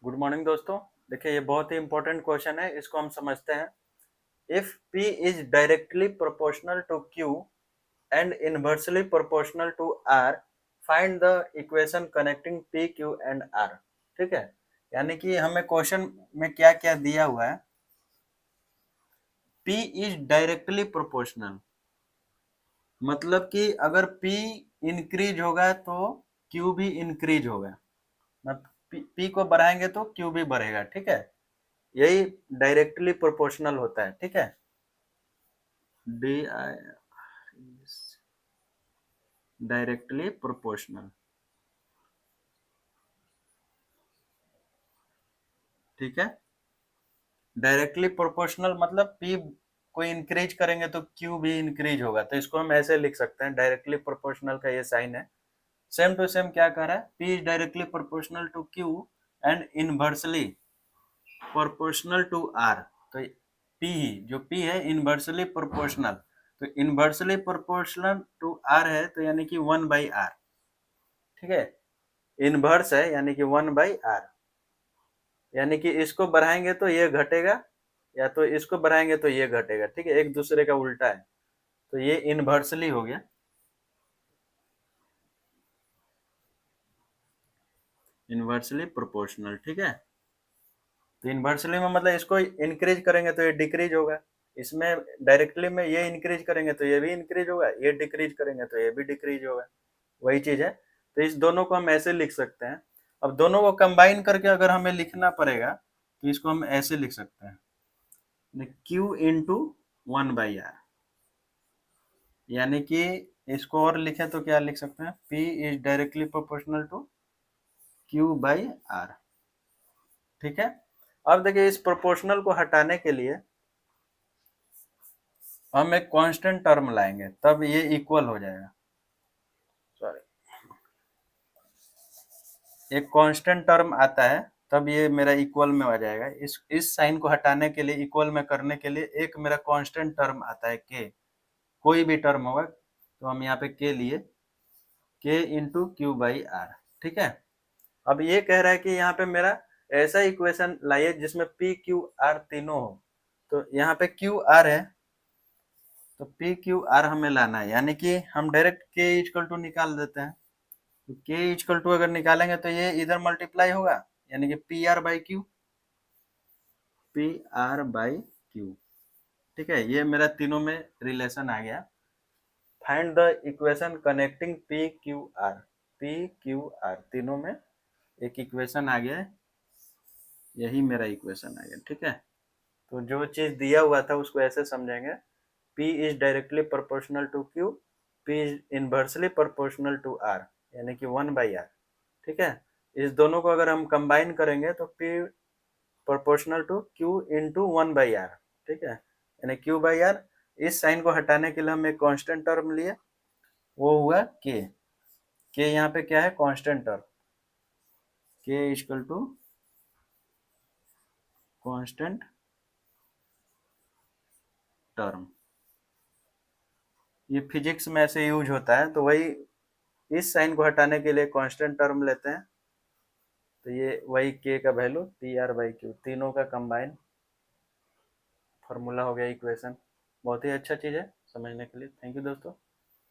Good morning दोस्तों। देखिए ये बहुत ही इंपॉर्टेंट क्वेश्चन है, इसको हम समझते हैं। If P is directly proportional to Q and inversely proportional to R, find the equation connecting P, Q and R। ठीक है, यानी कि हमें क्वेश्चन में क्या क्या दिया हुआ है। P इज डायरेक्टली प्रोपोर्शनल मतलब कि अगर P इंक्रीज होगा तो Q भी इंक्रीज होगा। मतलब P को बढ़ाएंगे तो Q भी बढ़ेगा। ठीक है, यही डायरेक्टली प्रोपोर्शनल होता है। ठीक है, डी आई डायरेक्टली प्रोपोर्शनल। ठीक है, डायरेक्टली प्रोपोर्शनल मतलब P को इंक्रीज करेंगे तो Q भी इंक्रीज होगा। तो इसको हम ऐसे लिख सकते हैं, डायरेक्टली प्रोपोर्शनल का ये साइन है। सेम टू सेम क्या कह रहा है, P is directly proportional to Q and inversely proportional to R। तो P ही जो P है इनवर्सली प्रोपोर्शनल, तो इनवर्सली प्रोपोर्शनल टू R है, तो यानी कि 1/R। ठीक है, इनवर्स है यानी कि 1/R, यानी कि इसको बढ़ाएंगे तो ये घटेगा या तो इसको बढ़ाएंगे तो ये घटेगा। ठीक है, एक दूसरे का उल्टा है, तो ये इनवर्सली हो गया, इनवर्सली प्रोपोर्शनल। ठीक है, तो इनवर्सली में मतलब इसको इंक्रीज करेंगे तो ये डिक्रीज होगा, इसमें डायरेक्टली में ये इंक्रीज करेंगे तो ये भी इंक्रीज होगा, ये डिक्रीज करेंगे तो ये भी डिक्रीज होगा। वही चीज है, तो इस दोनों को हम ऐसे लिख सकते हैं। अब दोनों को कंबाइन करके अगर हमें लिखना पड़ेगा तो इसको हम ऐसे लिख सकते हैं, Q इंटू 1/R। यानी कि इसको और लिखे तो क्या लिख सकते हैं, P is directly proportional to Q/R। ठीक है, अब देखिए इस प्रोपोर्शनल को हटाने के लिए हम एक कांस्टेंट टर्म लाएंगे, तब ये इक्वल हो जाएगा। सॉरी, एक कांस्टेंट टर्म आता है तब ये मेरा इक्वल में आ जाएगा। इस साइन को हटाने के लिए, इक्वल में करने के लिए एक मेरा कांस्टेंट टर्म आता है k। कोई भी टर्म होगा तो हम यहाँ पे k लिए, k इंटू Q/R। ठीक है, अब ये कह रहा है कि यहाँ पे मेरा ऐसा इक्वेशन लाइए जिसमें P Q R तीनों हो। तो यहाँ पे Q R है, तो P Q R हमें लाना है, यानी कि हम डायरेक्ट K इक्वल टू निकाल देते हैं। तो K इक्वल टू अगर निकालेंगे तो ये इधर मल्टीप्लाई होगा, यानी कि PR/Q। ठीक है, ये मेरा तीनों में रिलेशन आ गया। Find the equation connecting P Q R तीनों में एक इक्वेशन आ गया, यही मेरा इक्वेशन आ गया। ठीक है, तो जो चीज दिया हुआ था उसको ऐसे समझेंगे, P is directly proportional to Q, P is inversely proportional to R, यानी कि 1/R। ठीक है, इस दोनों को अगर हम कंबाइन करेंगे तो P proportional to Q into 1/R। ठीक है, यानी Q/R। इस साइन को हटाने के लिए हम एक कांस्टेंट टर्म लिए, वो हुआ K। यहाँ पे क्या है, constant term, K equal to constant term. ये फिजिक्स में ऐसे यूज होता है, तो वही इस साइन को हटाने के लिए कांस्टेंट टर्म लेते हैं। तो ये वही k का वैल्यू PR/Q, तीनों का कंबाइन फार्मूला हो गया, इक्वेशन। बहुत ही अच्छा चीज है समझने के लिए। थैंक यू दोस्तों।